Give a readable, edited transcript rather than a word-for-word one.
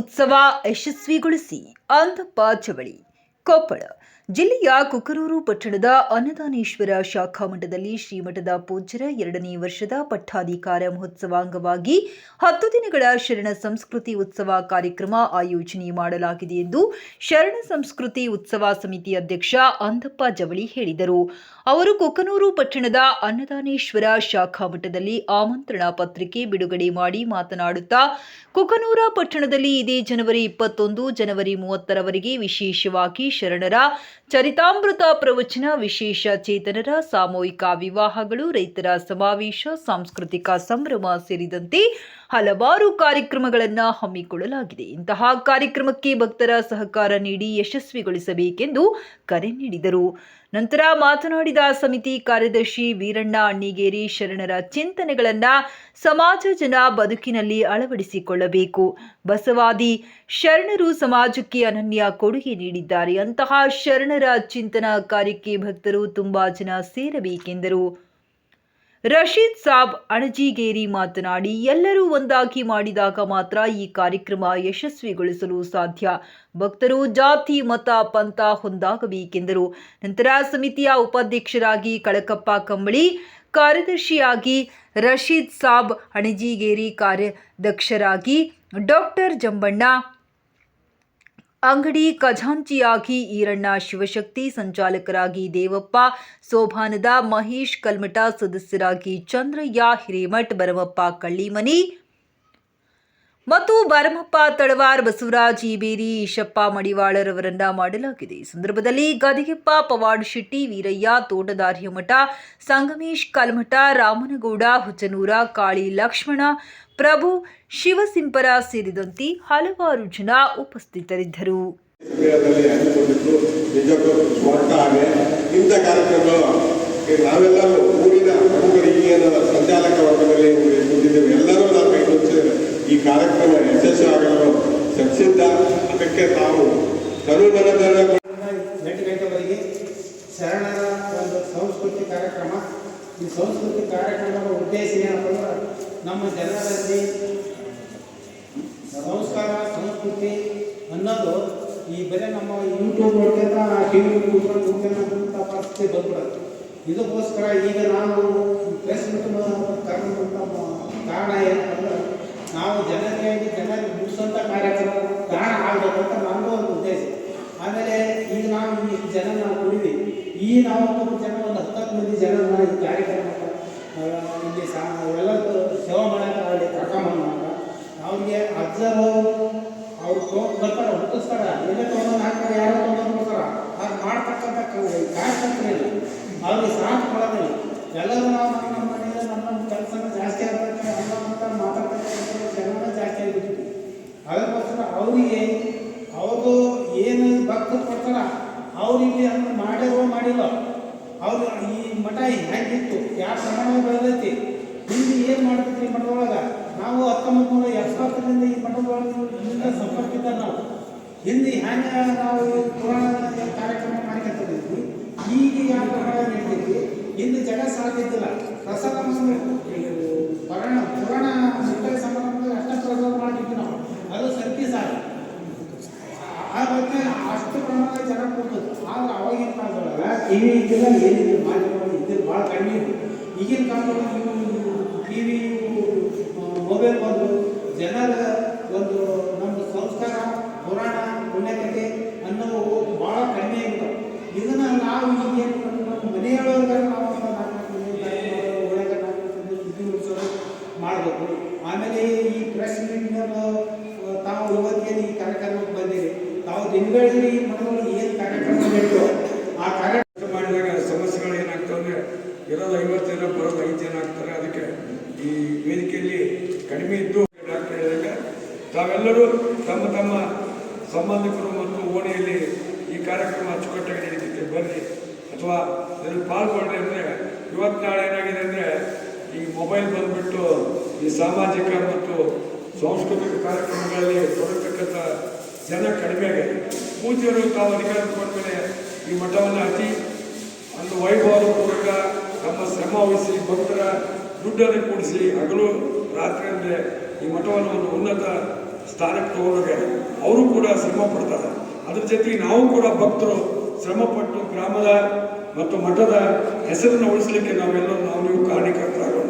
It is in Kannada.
ಉತ್ಸವ ಯಶಸ್ವಿಗೊಳಿಸಿ ಅಂದಪ್ಪ ಜವಳಿ ಕೊಪ್ಪಳ ಜಿಲ್ಲೆಯ ಕುಕನೂರು ಪಟ್ಟಣದ ಅನ್ನದಾನೇಶ್ವರ ಶಾಖಾ ಮಠದಲ್ಲಿ ಶ್ರೀಮಠದ ಪೂಜ್ಯರ 2ನೇ ವರ್ಷದ ಪಟ್ಟಾಧಿಕಾರ ಮಹೋತ್ಸವ ಅಂಗವಾಗಿ 10 ದಿನಗಳ ಶರಣ ಸಂಸ್ಕೃತಿ ಉತ್ಸವ ಕಾರ್ಯಕ್ರಮ ಆಯೋಜನೆ ಮಾಡಲಾಗಿದೆ ಎಂದು ಶರಣ ಸಂಸ್ಕೃತಿ ಉತ್ಸವ ಸಮಿತಿ ಅಧ್ಯಕ್ಷ ಅಂದಪ್ಪ ಜವಳಿ ಹೇಳಿದರು. ಅವರು ಕುಕನೂರು ಪಟ್ಟಣದ ಅನ್ನದಾನೇಶ್ವರ ಶಾಖಾ ಮಠದಲ್ಲಿ ಆಮಂತ್ರಣ ಪತ್ರಿಕೆ ಬಿಡುಗಡೆ ಮಾಡಿ ಮಾತನಾಡುತ್ತಾ, ಕುಕನೂರ ಪಟ್ಟಣದಲ್ಲಿ ಇದೇ ಜನವರಿ 21, ಜನವರಿ 30ರವರೆಗೆ ವಿಶೇಷವಾಗಿ ಶರಣರ ಚರಿತಾಮೃತ ಪ್ರವಚನ, ವಿಶೇಷ ಚೇತನರ ಸಾಮೂಹಿಕ ವಿವಾಹಗಳು, ರೈತರ ಸಮಾವೇಶ, ಸಾಂಸ್ಕೃತಿಕ ಸಂಭ್ರಮ ಸೇರಿದಂತೆ ಹಲವಾರು ಕಾರ್ಯಕ್ರಮಗಳನ್ನು ಹಮ್ಮಿಕೊಳ್ಳಲಾಗಿದೆ. ಇಂತಹ ಕಾರ್ಯಕ್ರಮಕ್ಕೆ ಭಕ್ತರ ಸಹಕಾರ ನೀಡಿ ಯಶಸ್ವಿಗೊಳಿಸಬೇಕೆಂದು ಕರೆ ನೀಡಿದರು. ನಂತರ ಮಾತನಾಡಿದ ಸಮಿತಿ ಕಾರ್ಯದರ್ಶಿ ವೀರಣ್ಣ ಅಣ್ಣಿಗೇರಿ, ಶರಣರ ಚಿಂತನೆಗಳನ್ನು ಸಮಾಜ ಜನ ಬದುಕಿನಲ್ಲಿ ಅಳವಡಿಸಿಕೊಳ್ಳಬೇಕು. ಬಸವಾದಿ ಶರಣರು ಸಮಾಜಕ್ಕೆ ಅನನ್ಯ ಕೊಡುಗೆ ನೀಡಿದ್ದಾರೆ. ಅಂತಹ ಶರಣರ ಚಿಂತನಾ ಕಾರ್ಯಕ್ಕೆ ಭಕ್ತರು ತುಂಬಾ ಜನ ಸೇರಬೇಕೆಂದರು. ರಶೀದ್ ಸಾಬ್ ಅಣಜಿಗೇರಿ ಮಾತನಾಡಿ, ಎಲ್ಲರೂ ಒಂದಾಗಿ ಮಾಡಿದಾಗ ಮಾತ್ರ ಈ ಕಾರ್ಯಕ್ರಮ ಯಶಸ್ವಿಗೊಳಿಸಲು ಸಾಧ್ಯ. ಭಕ್ತರು ಜಾತಿ, ಮತ, ಪಂಥ ಹೊಂದಾಗಬೇಕೆಂದರು. ನಂತರ ಸಮಿತಿಯ ಉಪಾಧ್ಯಕ್ಷರಾಗಿ ಕಳಕಪ್ಪ ಕಂಬಳಿ, ಕಾರ್ಯದರ್ಶಿಯಾಗಿ ರಶೀದ್ ಸಾಬ್ ಅಣಜಿಗೇರಿ, ಕಾರ್ಯಾಧ್ಯಕ್ಷರಾಗಿ ಡಾಕ್ಟರ್ ಜಂಬಣ್ಣ ಅಂಗಡಿ, ಖಜಾಂಚಿಯಾಗಿ ಈರಣ್ಣ ಶಿವಶಕ್ತಿ, ಸಂಚಾಲಕರಾಗಿ ದೇವಪ್ಪ ಸೋಭಾನದ, ಮಹೇಶ್ ಕಲ್ಮಠ, ಸದಸ್ಯರಾಗಿ ಚಂದ್ರಯ್ಯ ಹಿರೇಮಠ್, ಭರಮಪ್ಪ ಕಳ್ಳಿಮನಿ ಮತ್ತು ಭರಮಪ್ಪ ತಳವಾರ್, ಬಸವರಾಜ್ ಈಬೇರಿ, ಈಶಪ್ಪ ಮಡಿವಾಳರವರನ್ನ ಮಾಡಲಾಗಿದೆ. ಈ ಸಂದರ್ಭದಲ್ಲಿ ಗದಿಗೆಪ್ಪ ಪವಾಡ್ ಶೆಟ್ಟಿ, ವೀರಯ್ಯ ತೋಟದಾರ್ಯಮಠ, ಸಂಗಮೇಶ್ ಕಲ್ಮಠ, ರಾಮನಗೌಡ ಹುಚ್ಚನೂರ, ಕಾಳಿ ಲಕ್ಷ್ಮಣ, ಪ್ರಭು ಶಿವಸಿಂಪರ ಸೇರಿದಂತೆ ಹಲವಾರು ಜನ ಉಪಸ್ಥಿತರಿದ್ದರು. ನಾವೆಲ್ಲರೂ ಊರಿನ ಸಂಚಾಲಕ ವರ್ಗದಲ್ಲಿ ಕೂತಿದ್ದೇವೆ. ಎಲ್ಲರೂ ನಾವು ಕೈಗೊಳ್ಳುತ್ತೇವೆ. ಈ ಕಾರ್ಯಕ್ರಮ ಯಶಸ್ವಿಯಾಗಲು ಸಚ್ಚಿದ್ದ ಅದಕ್ಕೆ ತಾವು ಕರುಮನದ 8 ಗಂಟೆವರೆಗೆ ಶರಣರ ಒಂದು ಸಂಸ್ಕೃತಿ ಕಾರ್ಯಕ್ರಮ. ಈ ಸಂಸ್ಕೃತಿ ಕಾರ್ಯಕ್ರಮದ ಉದ್ದೇಶ ಏನಪ್ಪ ಅಂದ್ರೆ, ನಮ್ಮ ಜನರಲ್ಲಿ ಸಂಸ್ಕಾರ ಸಂಸ್ಕೃತಿ ಅನ್ನೋದು ಈ ಬರೀ ನಮ್ಮ ಯೂಟ್ಯೂಬ್ ನೋಡ್ಕೊಂತ ಟಿವಿ ನೋಡ್ಕೊಂತ ಪರಿಸ್ಥಿತಿ ಬಂದ್ಬಿಡುತ್ತೆ. ಇದಕ್ಕೋಸ್ಕರ ಈಗ ನಾವು ಪ್ರೆಸ್ ಮೀಟ್ ಕರೆದಂಥ ಕಾರಣ ಏನಂತಂದ್ರೆ, ನಾವು ಜನರಿಗೆ ಮುಗಿಸುವಂಥ ಕಾರ್ಯಕ್ರಮ ಕಾರಣ ಆಗಬೇಕಂತ ನಮ್ಮದು ಒಂದು ಉದ್ದೇಶ. ಆಮೇಲೆ ಈಗ ನಾವು ಇಷ್ಟು ಜನ ನಾವು ಕುಡಿದ್ವಿ, ಈ ನಾವು ಜನ ಒಂದು 10 ಮಂದಿ ಜನ ಈ ಕಾರ್ಯಕ್ರಮ ಇಲ್ಲಿ ಎಲ್ಲರೂ ಸೇವಾ ಮಾಡೋಕೆ ಅಲ್ಲಿ ಕರ್ಕೊಂಬಂದ ಅವ್ರಿಗೆ ಅಬ್ಸರ್ವ್ ಅವ್ರು ಬರ್ತಾರೆ, ಹುಟ್ಟಿಸ್ತಾರೆ, ಎಲ್ಲ ತೊಗೊಂಡು ಹಾಕ್ತಾರೆ, ಯಾರೋ ತೊಗೊಂಡು ಬರ್ತಾರೆ. ಅದು ಮಾಡ್ತಕ್ಕಂಥ ಕಾರ್ಯಕರ್ತರಿಲ್ಲ, ಅವ್ರಿಗೆ ಸಾಥ್ ಕೊಡೋದಿಲ್ಲ. ಎಲ್ಲರೂ ನಾವು ನಮ್ಮ ಮನೆಯಲ್ಲಿ ನಮ್ಮ ಕೆಲಸನ ಜಾಸ್ತಿ ಆಗ್ತಕ್ಕ ಅಂತ ಮಾತಾಡ್ತಕ್ಕಂಥ ಜನನ ಜಾಸ್ತಿ ಆಗಿಬಿಟ್ಟಿದ್ವಿ. ಅದಕ್ಕೋಸ್ಕರ ಅವರಿಗೆ ಅವ್ರದ್ದು ಏನು ಭಕ್ತರು ಕೊಡ್ತಾರ ಅವ್ರಿಗೆ ಅದನ್ನು ಮಾಡ್ಯಾರೋ ಮಾಡಿಲ್ಲ, ಅವ್ರು ಈ ಮಠ ಹೆಂಗಿತ್ತು, ಯಾವ ಪ್ರಮಾಣ ಬೆಳೆದೈತಿ, ಹಿಂದೆ ಏನು ಮಾಡ್ತಿದ್ರಿ ಈ ಮಠದೊಳಗೆ. ನಾವು 1970ರಿಂದ ಈ ಮಠದೊಳಗೆ ಸಂಪರ್ಕಿತ. ನಾವು ಹಿಂದೆ ಹೆಂಗೆ ನಾವು ಪುರಾಣ ಕಾರ್ಯಕ್ರಮ ಮಾಡ್ಕೊತಿದ್ವಿ, ಈಗ ಯಾವ ಪ್ರಮಾಣ ನಡೀತೈತಿ. ಹಿಂದೆ ಜಗ ಸಾಧ್ಯಿದ್ದಿಲ್ಲ. ಪ್ರಸಾದ ಪುರಾಣ ಮುಖ್ಯ ಸಮಾರಂಭದಲ್ಲಿ ಅಷ್ಟ ಪ್ರಸಾದ ಮಾಡ್ತಿದ್ವಿ ನಾವು, ಅದು ಸರ್ಕಿ ಸಾಲ. ಆ ಬಗ್ಗೆ ಅಷ್ಟು ಪ್ರಮಾಣದ ಜನ ಕೊಡ್ತದೆ. ಆದ್ರೆ ಅವಾಗಿನ ಕಾಲದೊಳಗೆ ಟಿವಿ ಇದ್ದಿಲ್ಲ, ಏನಿಲ್ಲ, ಮಾಧ್ಯಮಗಳು ಇದ್ದಿಲ್ಲ, ಭಾಳ ಕಡಿಮೆ ಇತ್ತು. ಈಗಿನ ಕಾಲದೊಳಗೆ ಟಿವಿ ಮೊಬೈಲ್ ಬಂದು ಜನರ ಒಂದು ನಮ್ಮ ಸಂಸ್ಕಾರ ಪುರಾಣ ಪುಣ್ಯಕಥೆ ಅನ್ನೋವು ಭಾಳ ಕಡಿಮೆ ಇರ್ತವೆ. ಇದನ್ನು ನಾವು ಈಗೇನು ನಮ್ಮ ಮನೆಯೊಳಗೆ ನಾವು ಮಾಡಬೇಕು. ಆಮೇಲೆ ಈ ಪ್ರೆಸ್ ಮೀಟ್ನ ತಾವು ಇವತ್ತೇನು ಈ ಕಾರ್ಯಕ್ರಮಕ್ಕೆ ಬಂದಿರಿ, ತಾವು ದಿನಗಳಿಗೆ ಈ ಮಠದೊಳಗೆ ಏನು ಕಾರ್ಯಕ್ರಮ ನಡೀತೋ ಆ ಕಾರ್ಯಕ್ರಮ ಮಾಡಿದಾಗ ಸಮಸ್ಯೆಗಳು ಏನಾಗ್ತವೆ ಅಂದರೆ, ಇರೋದು 50 ಜನ, ಬರೋದು 5 ಜನ ಆಗ್ತಾರೆ. ಅದಕ್ಕೆ ಈ ವೇದಿಕೆಯಲ್ಲಿ ಕಡಿಮೆ ಇದ್ದು ಡಾಕ್ಟರ್ ಹೇಳಿದಾಗ ತಾವೆಲ್ಲರೂ ತಮ್ಮ ತಮ್ಮ ಸಂಬಂಧಿಕರು ಮತ್ತು ಓಣಿಯಲ್ಲಿ ಈ ಕಾರ್ಯಕ್ರಮ ಅಚ್ಚುಕಟ್ಟಾಗಿ ನಡೀತಿದೆ ಬರ್ರಿ, ಅಥವಾ ಇದರಲ್ಲಿ ಪಾಲ್ಗೊಳ್ಳಿ. ಅಂದರೆ ಇವತ್ತು ನಾಳೆ ಏನಾಗಿದೆ ಅಂದರೆ, ಈ ಮೊಬೈಲ್ ಬಂದುಬಿಟ್ಟು ಈ ಸಾಮಾಜಿಕ ಮತ್ತು ಸಾಂಸ್ಕೃತಿಕ ಕಾರ್ಯಕ್ರಮಗಳಲ್ಲಿ ತೊಡಗತಕ್ಕಂಥ ಜನ ಕಡಿಮೆ ಆಗಿದೆ. ಪೂಜ್ಯರು ತಾವು ಅಧಿಕಾರ ಕೊಟ್ಟಮೇಲೆ ಈ ಮಠವನ್ನು ಅತಿ ಒಂದು ವೈಭವಪೂರ್ವಕ ತಮ್ಮ ಶ್ರಮ ವಹಿಸಿ ಭಕ್ತರ ದುಡ್ಡನ್ನು ಕೂಡಿಸಿ ಹಗಲು ರಾತ್ರಿ ಅಂದರೆ ಈ ಮಠವನ್ನು ಒಂದು ಉನ್ನತ ಸ್ಥಾನಕ್ಕೆ ತಗೊಂಡೋಗ್ಯ ಅವರು ಕೂಡ ಶ್ರಮ ಪಡ್ತಾರೆ. ಅದ್ರ ಜೊತೆಗೆ ನಾವು ಕೂಡ ಭಕ್ತರು ಶ್ರಮಪಟ್ಟು ಗ್ರಾಮದ ಮತ್ತು ಮಠದ ಹೆಸರನ್ನು ಉಳಿಸ್ಲಿಕ್ಕೆ ನಾವು ನೀವು ಕಾರಣೀಕರ್ತರಾಗೋಣ.